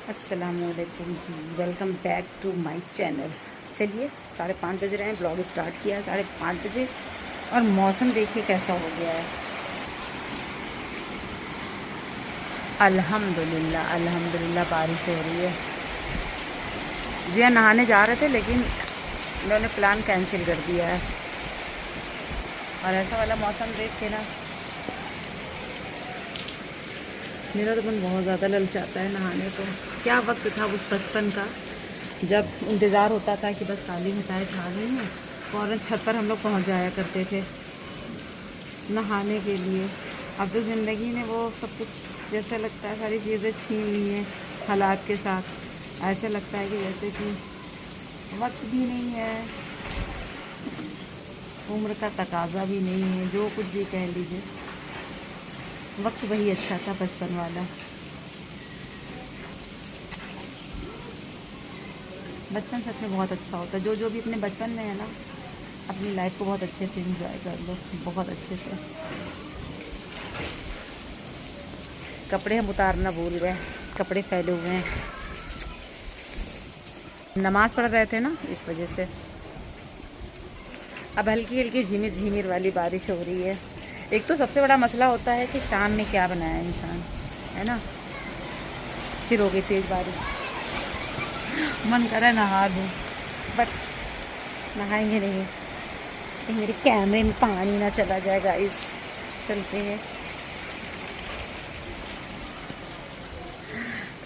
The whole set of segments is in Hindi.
अस्सलामुअलैकुम जी, welcome back to my channel. चलिए 5:30 बज रहे हैं, ब्लॉग स्टार्ट किया है 5:30 बजे और मौसम देखिए कैसा हो गया है। अल्हम्दुलिल्लाह अल्हम्दुलिल्लाह बारिश हो रही है। जिया नहाने जा रहे थे लेकिन उन्होंने प्लान कैंसिल कर दिया है। और ऐसा वाला मौसम देख के ना मेरा तो मन बहुत ज़्यादा ललचाता है नहाने को। क्या वक्त था उस बचपन का, जब इंतज़ार होता था कि बस काली घटाएं छा गई हैं, फ़ौरन छत पर हम लोग पहुंच जाया करते थे नहाने के लिए। अब तो ज़िंदगी ने वो सब कुछ जैसा लगता है सारी चीज़ें छीन ली हैं हालात के साथ। ऐसे लगता है कि जैसे कि वक्त भी नहीं है, उम्र का तकाजा भी नहीं है, जो कुछ भी कह लीजिए। वक्त वही अच्छा था बचपन वाला। बचपन सच में बहुत अच्छा होता है। जो भी अपने बचपन में है ना, अपनी लाइफ को बहुत अच्छे से एंजॉय कर लो, बहुत अच्छे से। कपड़े हम उतारना भूल गए, कपड़े फैले हुए हैं। नमाज़ पढ़ रहे थे ना, इस वजह से। अब हल्की हल्की झिमिर झिमिर वाली बारिश हो रही है। एक तो सबसे बड़ा मसला होता है कि शाम में क्या बनाया इंसान, है ना। फिर हो गई तेज़ बारिश, मन करा नहा दूँ, बट नहाएंगे नहीं। कहीं मेरे कैमरे में पानी ना चला जाए गाइस। चलते हैं,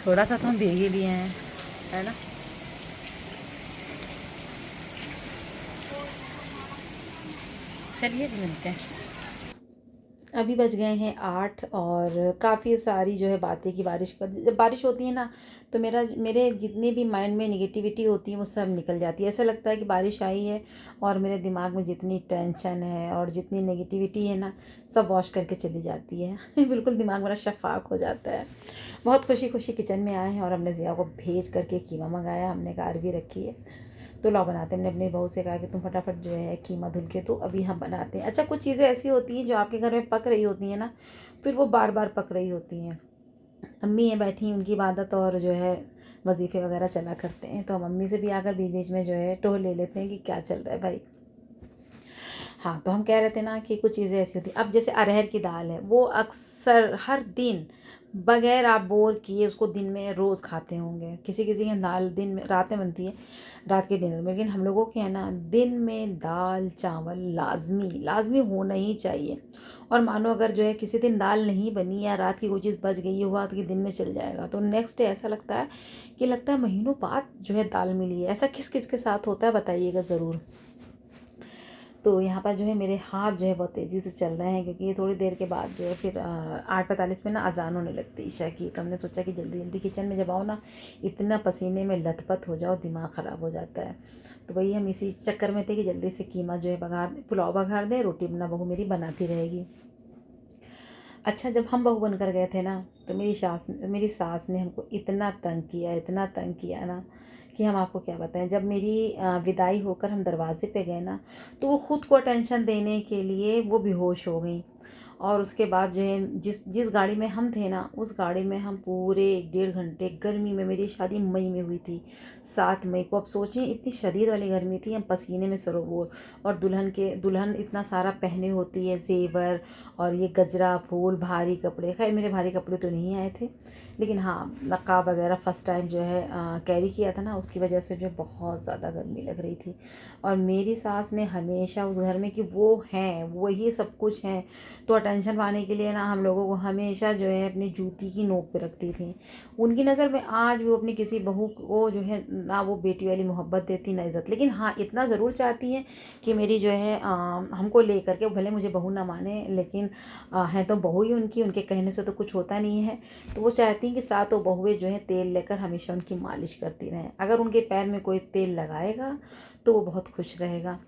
थोड़ा सा तो हम भीग ही लिए हैं, है ना। चलिए मिलते हैं। अभी बज गए हैं 8 और काफ़ी सारी जो है बातें की बारिश का। जब बारिश होती है ना तो मेरे जितनी भी माइंड में निगेटिविटी होती है वो सब निकल जाती है। ऐसा लगता है कि बारिश आई है और मेरे दिमाग में जितनी टेंशन है और जितनी नेगेटिविटी है ना, सब वॉश करके चली जाती है। बिल्कुल दिमाग मेरा शफाक हो जाता है। बहुत खुशी खुशी किचन में आए हैं और हमने ज़िया को भेज करके कीमा मंगाया, हमने कार भी रखी है। तो लाओ बनाते हैं। हमने अपनी बहू से कहा कि तुम फटाफट जो है कीमा धुल के तो अभी हम बनाते हैं। अच्छा, कुछ चीज़ें ऐसी होती हैं जो आपके घर में पक रही होती हैं ना, फिर वो बार बार पक रही होती हैं। अम्मी हैं बैठी, उनकी इबादत और जो है वजीफ़े वगैरह चला करते हैं, तो हम अम्मी से भी आकर बीच बीच में जो है टोह ले लेते हैं कि क्या चल रहा है भाई। हाँ, तो हम कह रहे थे ना कि कुछ चीज़ें ऐसी होती हैं। अब जैसे अरहर की दाल है, वो अक्सर हर दिन बगैर आप बोर किए उसको दिन में रोज़ खाते होंगे। किसी किसी की दाल दिन में रात में बनती है, रात के डिनर में। लेकिन हम लोगों के है ना, दिन में दाल चावल लाजमी लाजमी होना ही चाहिए। और मानो अगर जो है किसी दिन दाल नहीं बनी या रात की कोई चीज़ बच गई हुआ तो कि दिन में चल जाएगा, तो नेक्स्ट डे ऐसा लगता है कि लगता है महीनों बाद जो है दाल मिली है। ऐसा किस किस के साथ होता है बताइएगा ज़रूर। तो यहाँ पर जो है मेरे हाथ जो है बहुत तेज़ी से चल रहे हैं, क्योंकि ये थोड़ी देर के बाद जो है फिर 8:45 में ना अजान होने लगती है ईशा की। तो हमने सोचा कि जल्दी जल्दी किचन में जब आओ ना, इतना पसीने में लथपथ हो जाओ, दिमाग ख़राब हो जाता है। तो वही हम इसी चक्कर में थे कि जल्दी से कीमा जो है बघार दें, पुलाव बघार दें, रोटी अपना बहू मेरी बनाती रहेगी। अच्छा, जब हम बहू बनकर गए थे ना, तो मेरी सास ने हमको इतना तंग किया, इतना तंग किया ना कि हम आपको क्या बताएं। जब मेरी विदाई होकर हम दरवाजे पे गए ना, तो वो ख़ुद को अटेंशन देने के लिए वो बेहोश हो गई। और उसके बाद जो है जिस जिस गाड़ी में हम थे ना, उस गाड़ी में हम पूरे 1.5 घंटे, गर्मी में, मेरी शादी मई में हुई थी, 7 मई को। अब सोचें, इतनी शदीद वाली गर्मी थी, हम पसीने में सरोबोर। और दुल्हन इतना सारा पहने होती है, जेवर और ये गजरा फूल, भारी कपड़े। खैर मेरे भारी कपड़े तो नहीं आए थे, लेकिन हाँ नक़ाब वगैरह फ़र्स्ट टाइम जो है कैरी किया था ना, उसकी वजह से जो बहुत ज़्यादा गर्मी लग रही थी। और मेरी सास ने हमेशा उस घर में कि वो हैं, वही सब कुछ हैं, तो अटेंशन पाने के लिए ना हम लोगों को हमेशा जो है अपनी जूती की नोक पे रखती थी। उनकी नज़र में आज भी वो अपनी किसी बहू को जो है ना वो बेटी वाली मोहब्बत देती ना इज़्ज़त। लेकिन हाँ, इतना ज़रूर चाहती हैं कि मेरी जो है हमको लेकर के, भले मुझे बहू ना माने, लेकिन हैं तो बहू ही उनकी, उनके कहने से तो कुछ होता नहीं है। तो वो चाहती हैं कि सातों बहुएं जो है तेल लेकर हमेशा उनकी मालिश करती रहें। अगर उनके पैर में कोई तेल लगाएगा तो वो बहुत खुश रहेगा,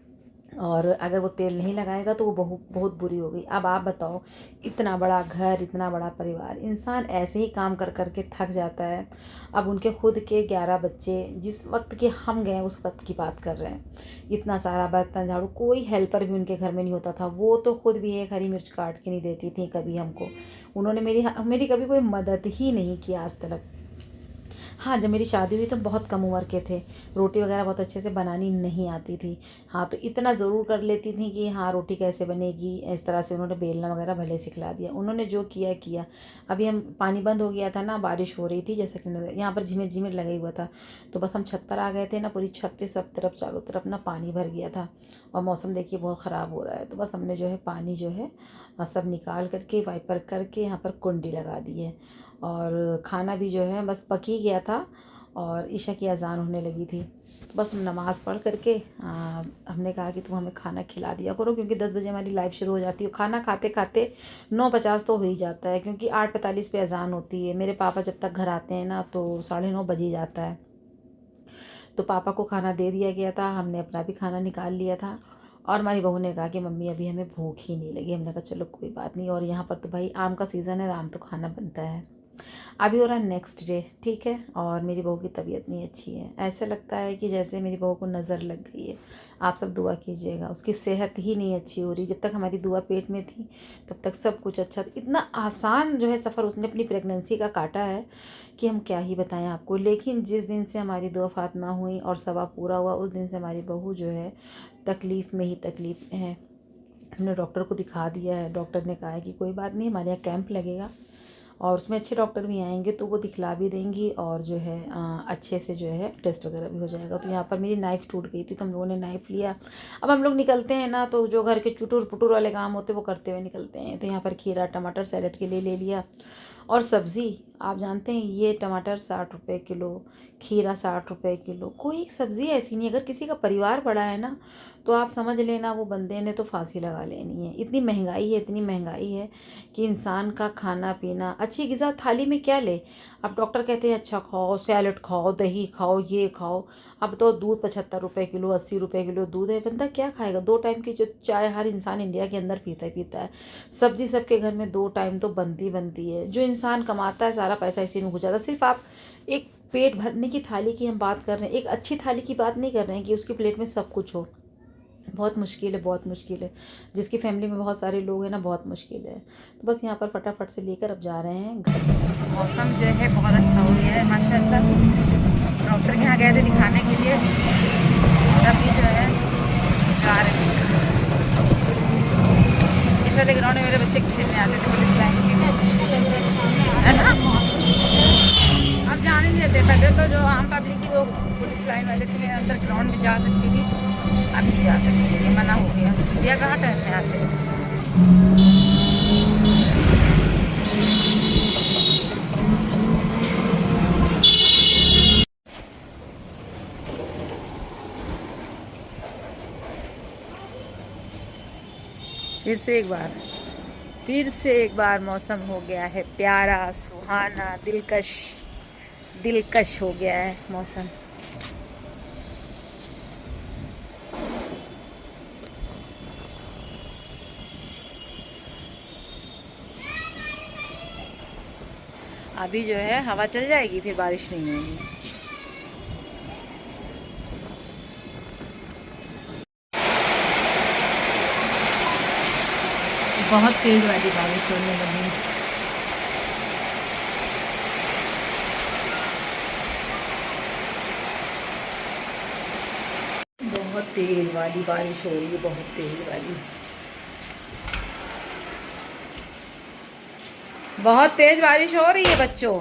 और अगर वो तेल नहीं लगाएगा तो वो बहुत बुरी हो गई। अब आप बताओ, इतना बड़ा घर, इतना बड़ा परिवार, इंसान ऐसे ही काम कर कर के थक जाता है। अब उनके खुद के 11 बच्चे, जिस वक्त के हम गए उस वक्त की बात कर रहे हैं, इतना सारा बर्तन झाड़ू, कोई हेल्पर भी उनके घर में नहीं होता था। वो तो खुद भी एक हरी मिर्च काट के नहीं देती थी कभी हमको। उन्होंने मेरी कभी कोई मदद ही नहीं की आज तक। हाँ, जब मेरी शादी हुई तो बहुत कम उम्र के थे, रोटी वगैरह बहुत अच्छे से बनानी नहीं आती थी। हाँ, तो इतना ज़रूर कर लेती थी कि हाँ, रोटी कैसे बनेगी, इस तरह से उन्होंने बेलना वगैरह भले सिखला दिया। उन्होंने जो किया किया। अभी हम पानी बंद हो गया था ना, बारिश हो रही थी, जैसा कि यहाँ पर झिमिर-झिमिर लगा ही हुआ था। तो बस हम छत पर आ गए थे ना, पूरी छत पे सब तरफ चारों तरफ ना पानी भर गया था और मौसम देखिए बहुत ख़राब हो रहा है। तो बस हमने जो है पानी जो है सब निकाल करके वाइपर करके यहाँ पर कुंडी लगा दी है और खाना भी जो है बस पक ही गया था और ईशा की अज़ान होने लगी थी। तो बस हम नमाज़ पढ़ करके हमने कहा कि तुम हमें खाना खिला दिया करो, क्योंकि 10 बजे हमारी लाइव शुरू हो जाती है। खाना खाते खाते 9:50 तो हो ही जाता है, क्योंकि 8:45 पे अज़ान होती है। मेरे पापा जब तक घर आते हैं ना तो 9:30 बज ही जाता है। तो पापा को खाना दे दिया गया था, हमने अपना भी खाना निकाल लिया था और हमारी बहू ने कहा कि मम्मी अभी हमें भूख ही नहीं लगी। हमने कहा चलो कोई बात नहीं। और यहाँ पर तो भाई आम का सीज़न है, आम तो खाना बनता है। अभी हो रहा है नेक्स्ट डे, ठीक है। और मेरी बहू की तबीयत नहीं अच्छी है, ऐसा लगता है कि जैसे मेरी बहू को नज़र लग गई है। आप सब दुआ कीजिएगा, उसकी सेहत ही नहीं अच्छी हो रही। जब तक हमारी दुआ पेट में थी तब तक सब कुछ अच्छा था। इतना आसान जो है सफ़र उसने अपनी प्रेगनेंसी का काटा है कि हम क्या ही बताएं आपको। लेकिन जिस दिन से हमारी दुआ फातिमा हुई और सवा पूरा हुआ, उस दिन से हमारी बहू जो है तकलीफ़ में ही तकलीफ़ है। हमने डॉक्टर को दिखा दिया है, डॉक्टर ने कहा है कि कोई बात नहीं, हमारे यहाँ कैंप लगेगा और उसमें अच्छे डॉक्टर भी आएंगे तो वो दिखला भी देंगी और जो है अच्छे से जो है टेस्ट वगैरह भी हो जाएगा। तो यहाँ पर मेरी नाइफ़ टूट गई थी तो हम लोगों ने नाइफ़ लिया। अब हम लोग निकलते हैं ना तो जो घर के चुटुर पुटुर वाले काम होते हैं वो करते हुए निकलते हैं। तो यहाँ पर खीरा टमाटर सैलेड के लिए ले लिया और सब्ज़ी आप जानते हैं ये टमाटर 60 रुपये किलो, खीरा 60 रुपये किलो। कोई एक सब्ज़ी ऐसी नहीं, अगर किसी का परिवार बड़ा है ना तो आप समझ लेना वो बंदे ने तो फांसी लगा लेनी है। इतनी महंगाई है, इतनी महंगाई है कि इंसान का खाना पीना, अच्छी ग़िज़ा थाली में क्या ले। अब डॉक्टर कहते हैं अच्छा खाओ, सैलड खाओ, दही खाओ, ये खाओ। अब तो दूध 75 रुपये किलो, 80 रुपये किलो दूध है, बंदा क्या खाएगा। 2 टाइम की जो चाय हर इंसान इंडिया के अंदर पीता है। सब्ज़ी सबके घर में 2 टाइम तो बनती है। जो इंसान कमाता है सारा पैसा इसी में गुजारता है। सिर्फ आप एक पेट भरने की थाली की हम बात कर रहे हैं, एक अच्छी थाली की बात नहीं कर रहे हैं कि उसकी प्लेट में सब कुछ हो। बहुत मुश्किल है, बहुत मुश्किल है। जिसकी फैमिली में बहुत सारे लोग हैं ना, बहुत मुश्किल है। तो बस यहाँ पर फटाफट से लेकर अब जा रहे हैं घर। मौसम जो है बहुत अच्छा हो गया है माशाल्लाह। डॉक्टर के यहाँ गए थे दिखाने के लिए, अभी जो है जा रहे हैं। इस वाले ग्राउंड में मेरे बच्चे खेलने आते थे पुलिस लाइन के, है ना। अब जाने नहीं देते, पहले तो जो आम पब्लिक थी वो पुलिस लाइन वाले से अंदर ग्राउंड में जा सकती थी, अब नहीं जा सकती, ये मना हो गया। जिया कहाँ टहलने आते हैं। फिर से एक बार मौसम हो गया है प्यारा, सुहाना, दिलकश हो गया है मौसम। अभी जो है हवा चल जाएगी, फिर बारिश नहीं होगी। बहुत तेज वाली बारिश होने लगी। बहुत तेज वाली बारिश हो रही है, बहुत तेज वाली, बहुत तेज बारिश हो रही है बच्चों।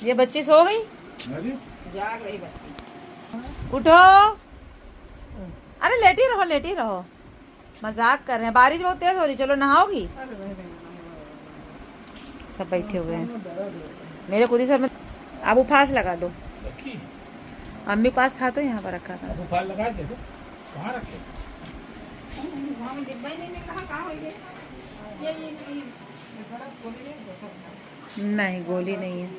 ये बच्ची सो गई, जाग रही बच्ची, उठो। अरे लेटी रहो, मजाक कर रहे हैं। बारिश बहुत तेज हो रही, चलो नहाओगी। सब बैठे हुए हैं मेरे खुद ही सर में। अब उपवास लगा दो, अम्मी के पास था तो यहाँ पर रखा था। उपवास लगा दे दो, कहाँ रखे? नहीं, गोली नहीं है।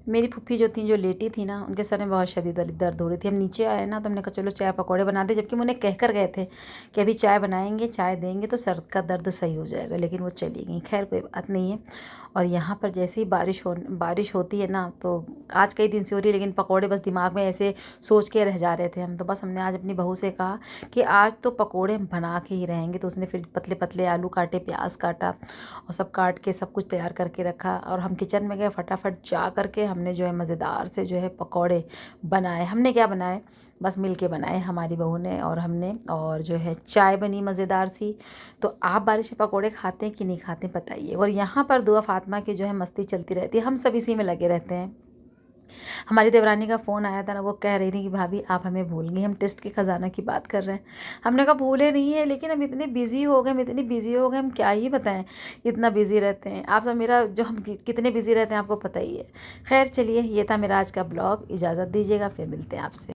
मेरी फूफी जो थी, जो लेटी थी ना, उनके सर में बहुत शदीद वाली दर्द हो रही थी। हम नीचे आए ना तो हमने कहा चलो चाय पकौड़े बना दे, जबकि उन्हें कह कर गए थे कि अभी चाय बनाएंगे, चाय देंगे तो सर का दर्द सही हो जाएगा, लेकिन वो चली गई। खैर कोई बात नहीं है। और यहाँ पर जैसे ही बारिश होती है ना, तो आज कई दिन से हो रही है, लेकिन पकौड़े बस दिमाग में ऐसे सोच के रह जा रहे थे हम। तो बस हमने आज अपनी बहू से कहा कि आज तो पकौड़े हम बना के ही रहेंगे। तो उसने फिर पतले पतले आलू काटे, प्याज काटा और सब काट के सब कुछ तैयार करके रखा, और हम किचन में गए। फटाफट जा करके हमने जो है मज़ेदार से जो है पकौड़े बनाए। हमने क्या बनाए, बस मिल के बनाए, हमारी बहू ने और हमने। और जो है चाय बनी मज़ेदार सी। तो आप बारिश में पकौड़े खाते हैं कि नहीं खाते बताइए। और यहाँ पर दुआ फातिमा की जो है मस्ती चलती रहती है, हम सब इसी में लगे रहते हैं। हमारी देवरानी का फ़ोन आया था ना, वो कह रही थी कि भाभी आप हमें भूल गई, हम टेस्ट के ख़जाना की बात कर रहे हैं। हमने कहा भूले नहीं है, लेकिन हम इतने बिज़ी हो गए, हम क्या ही बताएं, इतना बिज़ी रहते हैं। आप सब मेरा जो हम कितने बिज़ी रहते हैं आपको पता ही है। खैर चलिए, ये था मेरा आज का ब्लॉग। इजाज़त दीजिएगा, फिर मिलते हैं आपसे।